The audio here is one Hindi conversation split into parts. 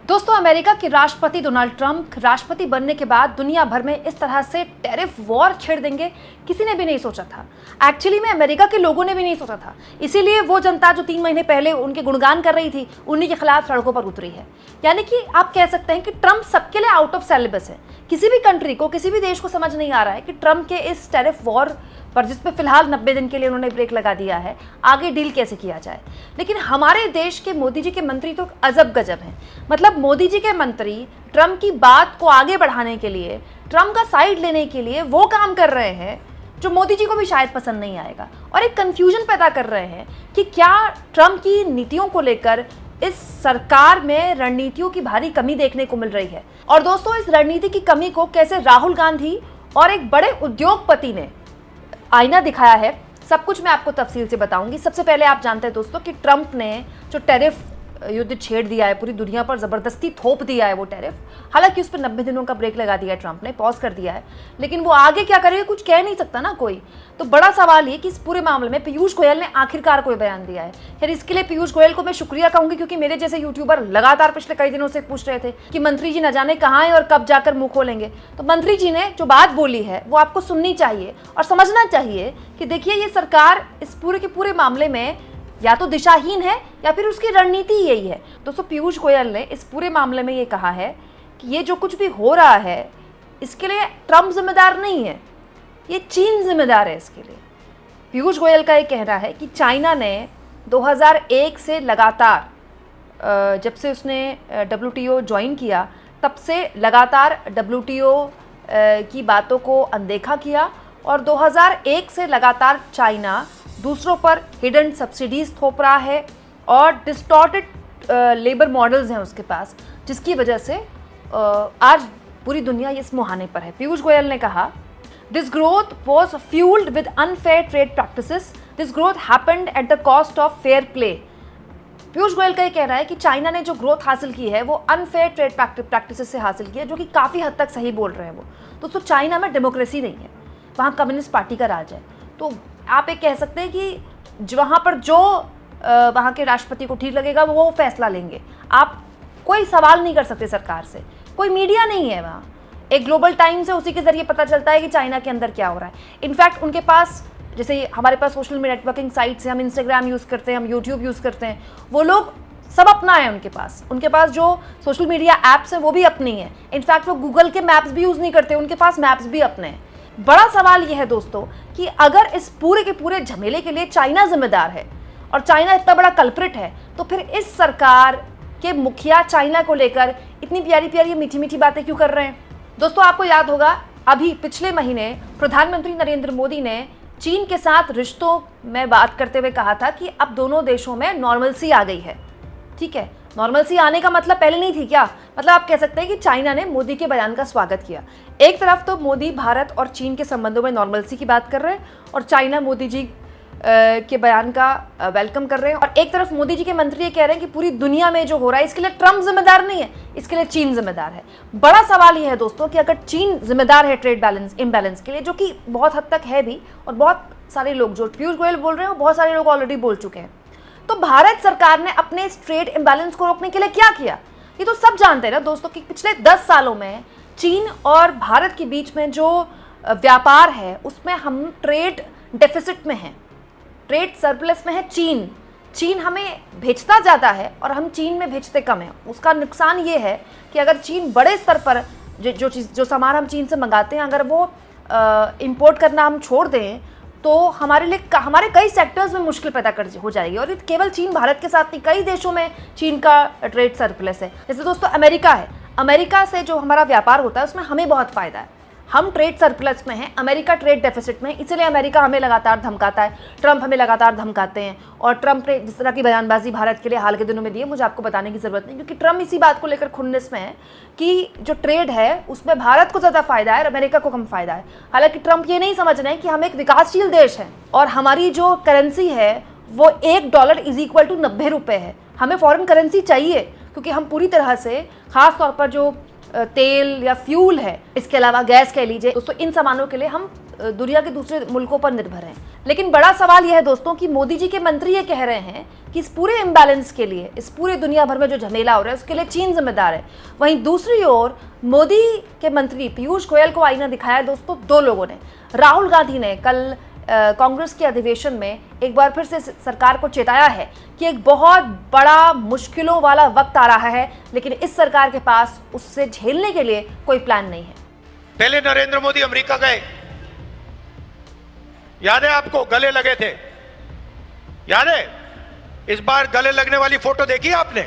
दोस्तों, अमेरिका के राष्ट्रपति डोनाल्ड ट्रंप राष्ट्रपति बनने के बाद दुनिया भर में इस तरह से टैरिफ वॉर छेड़ देंगे, किसी ने भी नहीं सोचा था। एक्चुअली में अमेरिका के लोगों ने भी नहीं सोचा था। इसीलिए वो जनता जो 3 महीने पहले उनके गुणगान कर रही थी, उन्हीं के खिलाफ सड़कों पर उतरी है। यानी कि आप कह सकते हैं कि ट्रंप सबके लिए आउट ऑफ सिलेबस है। किसी भी कंट्री को, किसी भी देश को समझ नहीं आ रहा है कि ट्रंप के इस टैरिफ वॉर पर, जिसपे फिलहाल 90 दिन के लिए उन्होंने ब्रेक लगा दिया है, आगे डील कैसे किया जाए। लेकिन हमारे देश के मोदी जी के मंत्री तो अजब गजब हैं। मतलब मोदी जी के मंत्री ट्रंप की बात को आगे बढ़ाने के लिए, ट्रंप का साइड लेने के लिए वो काम कर रहे हैं जो मोदी जी को भी शायद पसंद नहीं आएगा, और एक कंफ्यूजन पैदा कर रहे हैं कि क्या ट्रंप की नीतियों को लेकर इस सरकार में रणनीतियों की भारी कमी देखने को मिल रही है। और दोस्तों, इस रणनीति की कमी को कैसे राहुल गांधी और एक बड़े उद्योगपति ने आईना दिखाया है, सब कुछ मैं आपको तफसील से बताऊंगी। सबसे पहले आप जानते हैं दोस्तों कि ट्रंप ने जो टैरिफ युद्ध छेड़ दिया है, पूरी दुनिया पर ज़बरदस्ती थोप दिया है वो टैरिफ। हालांकि उस पर 90 दिनों का ब्रेक लगा दिया है ट्रंप ने, पॉज कर दिया है, लेकिन वो आगे क्या करेगा कुछ कह नहीं सकता ना कोई। तो बड़ा सवाल ये कि इस पूरे मामले में पीयूष गोयल ने आखिरकार कोई बयान दिया है। खैर, इसके लिए पीयूष गोयल को मैं शुक्रिया कहूंगी, क्योंकि मेरे जैसे यूट्यूबर लगातार पिछले कई दिनों से पूछ रहे थे कि मंत्री जी न जाने कहाँ हैं और कब जाकर मुंह खोलेंगे। तो मंत्री जी ने जो बात बोली है वो आपको सुननी चाहिए और समझना चाहिए कि देखिए, ये सरकार इस पूरे के पूरे मामले में या तो दिशाहीन है या फिर उसकी रणनीति यही है। दोस्तों, पीयूष गोयल ने इस पूरे मामले में ये कहा है कि ये जो कुछ भी हो रहा है इसके लिए ट्रंप जिम्मेदार नहीं है, ये चीन जिम्मेदार है इसके लिए। पीयूष गोयल का ये कहना है कि चाइना ने 2001 से लगातार, जब से उसने WTO ज्वाइन किया, तब से लगातार WTO की बातों को अनदेखा किया, और 2001 से लगातार चाइना दूसरों पर हिडन सब्सिडीज थोप रहा है और डिस्टॉर्टेड लेबर मॉडल्स हैं उसके पास, जिसकी वजह से आज पूरी दुनिया इस मुहाने पर है। पीयूष गोयल ने कहा, this growth was fuelled with unfair trade practices, this growth happened at the cost of fair play. Piyush Goyal का ये कहना है कि चाइना ने जो ग्रोथ हासिल की है वो अनफेयर ट्रेड प्रैक्टिसेस से हासिल की है, जो कि काफ़ी हद तक सही बोल रहे हैं वो। दोस्तों, चाइना में डेमोक्रेसी नहीं है, वहाँ कम्युनिस्ट पार्टी का राज है। तो आप एक कह सकते हैं कि वहाँ पर जो वहाँ के राष्ट्रपति को ठीक लगेगा वो फैसला लेंगे। आप कोई सवाल नहीं कर सकते सरकार से, कोई मीडिया नहीं है वहाँ। एक ग्लोबल टाइम्स है, उसी के जरिए पता चलता है कि चाइना के अंदर क्या हो रहा है। इनफैक्ट उनके पास, जैसे हमारे पास सोशल नेटवर्किंग साइट्स हैं, हम इंस्टाग्राम यूज़ करते हैं, हम यूट्यूब यूज़ करते हैं, वो लोग सब अपना है उनके पास जो सोशल मीडिया ऐप्स हैं वो भी अपनी हैं। इनफैक्ट वो गूगल के मैप्स भी यूज़ नहीं करते, उनके पास मैप्स भी अपने हैं। बड़ा सवाल यह है दोस्तों कि अगर इस पूरे के पूरे झमेले के लिए चाइना जिम्मेदार है और चाइना इतना बड़ा कल्प्रिट है, तो फिर इस सरकार के मुखिया चाइना को लेकर इतनी प्यारी प्यारी मीठी मीठी बातें क्यों कर रहे हैं। दोस्तों, आपको याद होगा अभी पिछले महीने प्रधानमंत्री नरेंद्र मोदी ने चीन के साथ रिश्तों में बात करते हुए कहा था कि अब दोनों देशों में नॉर्मलसी आ गई है। ठीक है, नॉर्मलसी आने का मतलब पहले नहीं थी क्या? मतलब आप कह सकते हैं कि चाइना ने मोदी के बयान का स्वागत किया। एक तरफ तो मोदी भारत और चीन के संबंधों में नॉर्मलसी की बात कर रहे हैं और चाइना मोदी जी के बयान का वेलकम कर रहे हैं, और एक तरफ मोदी जी के मंत्री ये कह रहे हैं कि पूरी दुनिया में जो हो रहा है इसके लिए ट्रंप जिम्मेदार नहीं है, इसके लिए चीन जिम्मेदार है। बड़ा सवाल ये है दोस्तों कि अगर चीन जिम्मेदार है ट्रेड इम्बैलेंस के लिए, जो कि बहुत हद तक है भी, और बहुत सारे लोग जो पीयूष गोयल बोल रहे हैं वो बहुत सारे लोग ऑलरेडी बोल चुके हैं, तो भारत सरकार ने अपने इस ट्रेड इम्बैलेंस को रोकने के लिए क्या किया? ये तो सब जानते हैं ना दोस्तों कि पिछले 10 सालों में चीन और भारत के बीच में जो व्यापार है उसमें हम ट्रेड डेफिसिट में हैं, ट्रेड सरप्लस में है। चीन हमें भेजता ज़्यादा है और हम चीन में भेजते कम है। उसका नुकसान ये है कि अगर चीन बड़े स्तर पर जो सामान हम चीन से मंगाते हैं, अगर वो इम्पोर्ट करना हम छोड़ दें तो हमारे लिए हमारे कई सेक्टर्स में मुश्किल पैदा हो जाएगी। और केवल चीन भारत के साथ नहीं, कई देशों में चीन का ट्रेड सरप्लस है। जैसे दोस्तों अमेरिका है, अमेरिका से जो हमारा व्यापार होता है उसमें हमें बहुत फ़ायदा है, हम ट्रेड सरप्लस में हैं, अमेरिका ट्रेड डेफिसिट में है। इसलिए अमेरिका हमें लगातार धमकाता है, ट्रंप हमें लगातार धमकाते हैं, और ट्रंप ने जिस तरह की बयानबाजी भारत के लिए हाल के दिनों में दी है, मुझे आपको बताने की ज़रूरत नहीं, क्योंकि ट्रंप इसी बात को लेकर खुन्नस में है कि जो ट्रेड है उसमें भारत को ज़्यादा फायदा है और अमेरिका को कम फायदा है। हालांकि ट्रंप ये नहीं समझ रहे हैं कि हम एक विकासशील देश हैं और हमारी जो करेंसी है वो $1 = 90 रुपये है। हमें फॉरेन करेंसी चाहिए क्योंकि हम पूरी तरह से, ख़ास तौर पर जो तेल या फ्यूल है, इसके अलावा गैस कह लीजिए दोस्तों, इन सामानों के लिए हम दुनिया के दूसरे मुल्कों पर निर्भर हैं। लेकिन बड़ा सवाल यह है दोस्तों कि मोदी जी के मंत्री ये कह रहे हैं कि इस पूरे इम्बैलेंस के लिए, इस पूरे दुनिया भर में जो झमेला हो रहा है उसके लिए चीन जिम्मेदार है। वहीं दूसरी ओर मोदी के मंत्री पीयूष गोयल को आईना दिखाया दोस्तों दो लोगों ने। राहुल गांधी ने कल कांग्रेस के अधिवेशन में एक बार फिर से सरकार को चेताया है कि एक बहुत बड़ा मुश्किलों वाला वक्त आ रहा है, लेकिन इस सरकार के पास उससे झेलने के लिए कोई प्लान नहीं है। पहले नरेंद्र मोदी अमेरिका गए, याद है आपको, गले लगे थे, याद है? इस बार गले लगने वाली फोटो देखी आपने?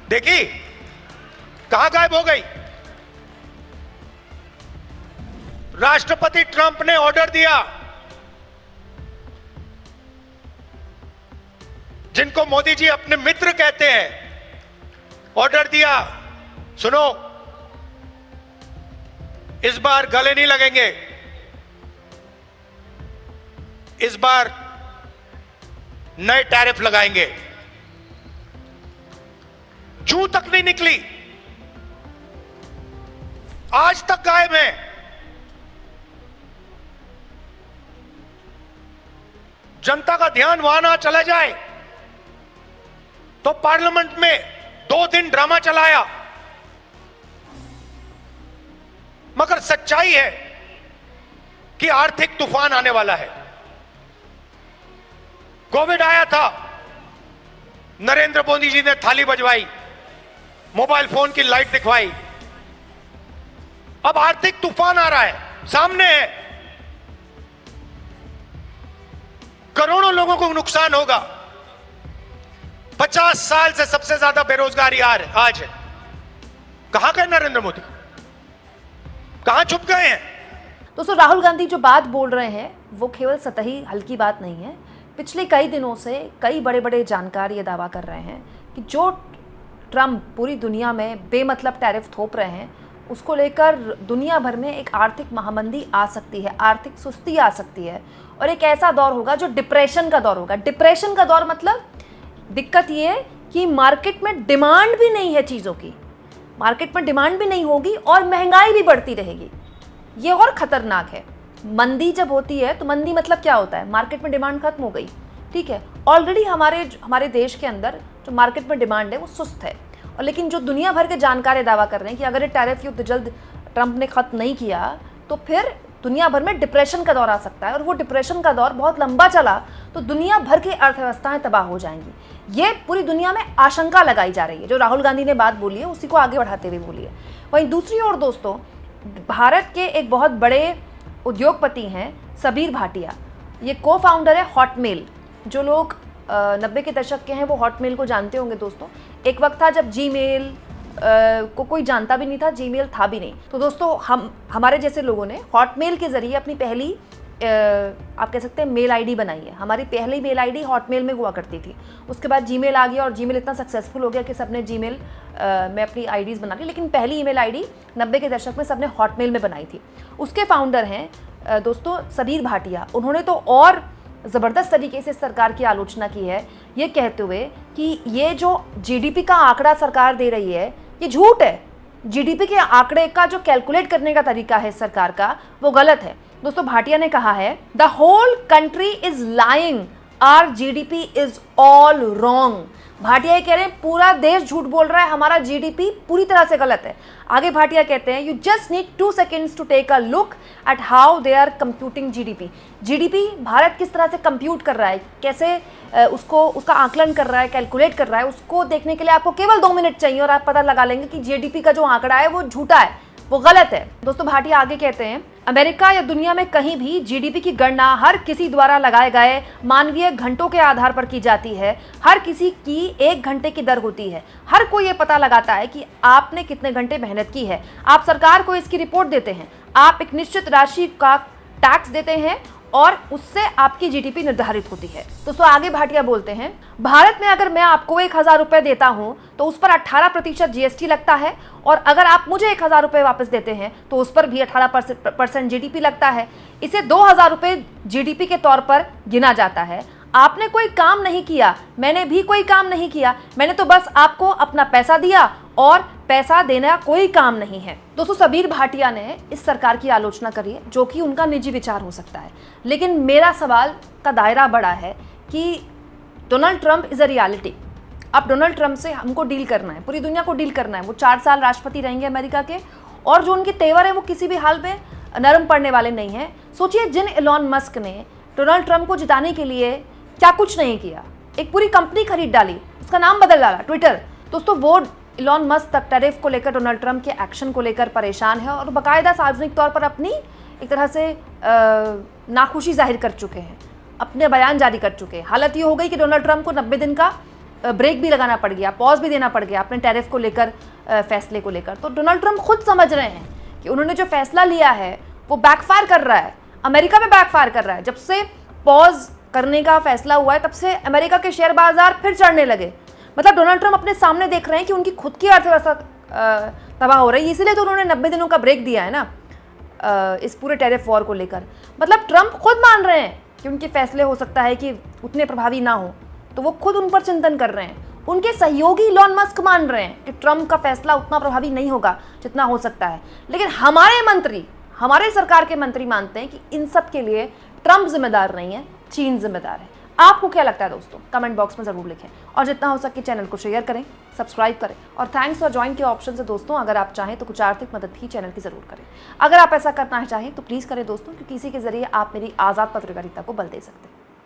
देखी? कहां गायब हो गई? राष्ट्रपति ट्रंप ने ऑर्डर दिया, जिनको मोदी जी अपने मित्र कहते हैं, ऑर्डर दिया, सुनो, इस बार गले नहीं लगेंगे, इस बार नए टैरिफ लगाएंगे। जू तक नहीं निकली, आज तक गायब है। जनता का ध्यान वहां ना चला जाए तो पार्लियामेंट में 2 दिन ड्रामा चलाया, मगर सच्चाई है कि आर्थिक तूफान आने वाला है। कोविड आया था, नरेंद्र मोदी जी ने थाली बजवाई, मोबाइल फोन की लाइट दिखवाई। अब आर्थिक तूफान आ रहा है, सामने है, करोड़ों लोगों को नुकसान होगा। 50 साल से सबसे ज्यादा बेरोजगारी आज है। कहां गए नरेंद्र मोदी? कहां छुप गए हैं? दोस्तों, राहुल गांधी जो बात बोल रहे हैं वो केवल सतही हल्की बात नहीं है। पिछले कई दिनों से कई बड़े बड़े जानकार ये दावा कर रहे हैं कि जो ट्रंप पूरी दुनिया में बेमतलब टैरिफ थोप रहे हैं, उसको लेकर दुनिया भर में एक आर्थिक महामंदी आ सकती है, आर्थिक सुस्ती आ सकती है और एक ऐसा दौर होगा जो डिप्रेशन का दौर होगा। डिप्रेशन का दौर मतलब दिक्कत ये है कि मार्केट में डिमांड भी नहीं है चीज़ों की, मार्केट में डिमांड भी नहीं होगी और महंगाई भी बढ़ती रहेगी। ये और ख़तरनाक है। मंदी जब होती है तो मंदी मतलब क्या होता है? मार्केट में डिमांड खत्म हो गई, ठीक है। ऑलरेडी हमारे देश के अंदर जो मार्केट में डिमांड है वो सुस्त है, और लेकिन जो दुनिया भर के जानकार दावा कर रहे हैं कि अगर ये टैरिफ युद्ध जल्द ट्रंप ने ख़त्म नहीं किया तो फिर दुनिया भर में डिप्रेशन का दौर आ सकता है, और वो डिप्रेशन का दौर बहुत लंबा चला तो दुनिया भर की अर्थव्यवस्थाएं तबाह हो जाएंगी। ये पूरी दुनिया में आशंका लगाई जा रही है। जो राहुल गांधी ने बात बोली है उसी को आगे बढ़ाते हुए बोली है। वहीं दूसरी ओर दोस्तों, भारत के एक बहुत बड़े उद्योगपति हैं सबीर भाटिया, ये को फाउंडर है हॉटमेल। जो लोग 90 के दशक के हैं वो हॉटमेल को जानते होंगे दोस्तों। एक वक्त था जब जीमेल को कोई जानता भी नहीं था, जीमेल था भी नहीं। तो दोस्तों, हमारे जैसे लोगों ने हॉटमेल के ज़रिए अपनी पहली आप कह सकते हैं मेल आईडी बनाई है। हमारी पहली मेल आईडी हॉटमेल में हुआ करती थी, उसके बाद जीमेल आ गया और जीमेल इतना सक्सेसफुल हो गया कि सबने जीमेल में अपनी आईडीज़ बना ली, लेकिन पहली ईमेल आईडी 90 के दशक में सबने हॉटमेल में बनाई थी। उसके फाउंडर हैं दोस्तों सबीर भाटिया। उन्होंने तो और ज़बरदस्त तरीके से सरकार की आलोचना की है, ये कहते हुए कि ये जो जीडीपी का आंकड़ा सरकार दे रही है ये झूठ है। जीडीपी के आंकड़े का जो कैलकुलेट करने का तरीका है सरकार का वो गलत है। दोस्तों, भाटिया ने कहा है the whole country is lying, our GDP is all wrong. Bhatia ये कह रहे हैं पूरा देश झूठ बोल रहा है, हमारा जीडीपी पूरी तरह से गलत है। आगे भाटिया कहते हैं you just need 2 seconds to take a look at how they are computing GDP. GDP Bharat किस तरह से कंप्यूट कर रहा है, कैसे उसका आकलन कर रहा है, कैलकुलेट कर रहा है, उसको देखने के लिए आपको केवल 2 मिनट चाहिए और आप पता लगा लेंगे कि जीडीपी का जो आंकड़ा है वो झूठा है, वो गलत है। दोस्तों, भाटिया आगे कहते हैं अमेरिका या दुनिया में कहीं भी जीडीपी की गणना हर किसी द्वारा लगाए गए मानवीय घंटों के आधार पर की जाती है। हर किसी की 1 घंटे की दर होती है। हर कोई ये पता लगाता है कि आपने कितने घंटे मेहनत की है। आप सरकार को इसकी रिपोर्ट देते हैं, आप एक निश्चित राशि का टैक्स देते हैं और उससे आपकी जीडीपी निर्धारित होती है। दोस्तों, आगे भाटिया बोलते हैं भारत में अगर मैं आपको 1000 रुपये देता हूं तो उस पर 18% जीएसटी लगता है, और अगर आप मुझे 1000 रुपये वापस देते हैं तो उस पर भी 18% जीडीपी लगता है। इसे 2000 रुपये जीडीपी के तौर पर गिना जाता है। आपने कोई काम नहीं किया, मैंने भी कोई काम नहीं किया, मैंने तो बस आपको अपना पैसा दिया और पैसा देना कोई काम नहीं है। दोस्तों, सबीर भाटिया ने इस सरकार की आलोचना करी है, जो कि उनका निजी विचार हो सकता है, लेकिन मेरा सवाल का दायरा बड़ा है कि Donald Trump is a reality. अब डोनाल्ड ट्रंप से हमको डील करना है, पूरी दुनिया को डील करना है। वो 4 साल राष्ट्रपति रहेंगे अमेरिका के, और जो उनके तेवर है वो किसी भी हाल में नरम पड़ने वाले नहीं हैं। सोचिए, जिन एलॉन मस्क ने डोनाल्ड ट्रंप को जिताने के लिए क्या कुछ नहीं किया, एक पूरी कंपनी खरीद डाली, उसका नाम बदल डाला, ट्विटर। दोस्तों, वो एलॉन मस्क तक टैरिफ को लेकर, डोनाल्ड ट्रंप के एक्शन को लेकर परेशान है और बाकायदा सार्वजनिक तौर पर अपनी एक तरह से नाखुशी जाहिर कर चुके हैं, अपने बयान जारी कर चुके हैं। हालत ये हो गई कि डोनाल्ड ट्रंप को 90 दिन का ब्रेक भी लगाना पड़ गया, पॉज भी देना पड़ गया अपने टैरिफ को लेकर, फैसले को लेकर। तो डोनाल्ड ट्रंप खुद समझ रहे हैं कि उन्होंने जो फैसला लिया है वो बैकफायर कर रहा है, अमेरिका में बैकफायर कर रहा है। जब से पॉज करने का फैसला हुआ है तब से अमेरिका के शेयर बाजार फिर चढ़ने लगे। मतलब डोनाल्ड ट्रंप अपने सामने देख रहे हैं कि उनकी खुद की अर्थव्यवस्था तबाह हो रही है, इसीलिए तो उन्होंने 90 दिनों का ब्रेक दिया है ना इस पूरे टैरिफ वॉर को लेकर। मतलब ट्रंप खुद मान रहे हैं कि उनके फैसले हो सकता है कि उतने प्रभावी ना हो, तो वो खुद उन पर चिंतन कर रहे हैं। उनके सहयोगी इलॉन मस्क मान रहे हैं कि ट्रंप का फैसला उतना प्रभावी नहीं होगा जितना हो सकता है, लेकिन हमारे मंत्री, हमारे सरकार के मंत्री मानते हैं कि इन सब के लिए ट्रंप जिम्मेदार नहीं है, चीन जिम्मेदार है। आपको क्या लगता है दोस्तों? कमेंट बॉक्स में जरूर लिखें, और जितना हो सके चैनल को शेयर करें, सब्सक्राइब करें, और थैंक्स फॉर ज्वाइन के ऑप्शन से दोस्तों अगर आप चाहें तो कुछ आर्थिक मदद भी चैनल की जरूर करें। अगर आप ऐसा करना चाहें तो प्लीज़ करें दोस्तों, क्योंकि इसी के जरिए आप मेरी आज़ाद पत्रकारिता को बल दे सकते हैं।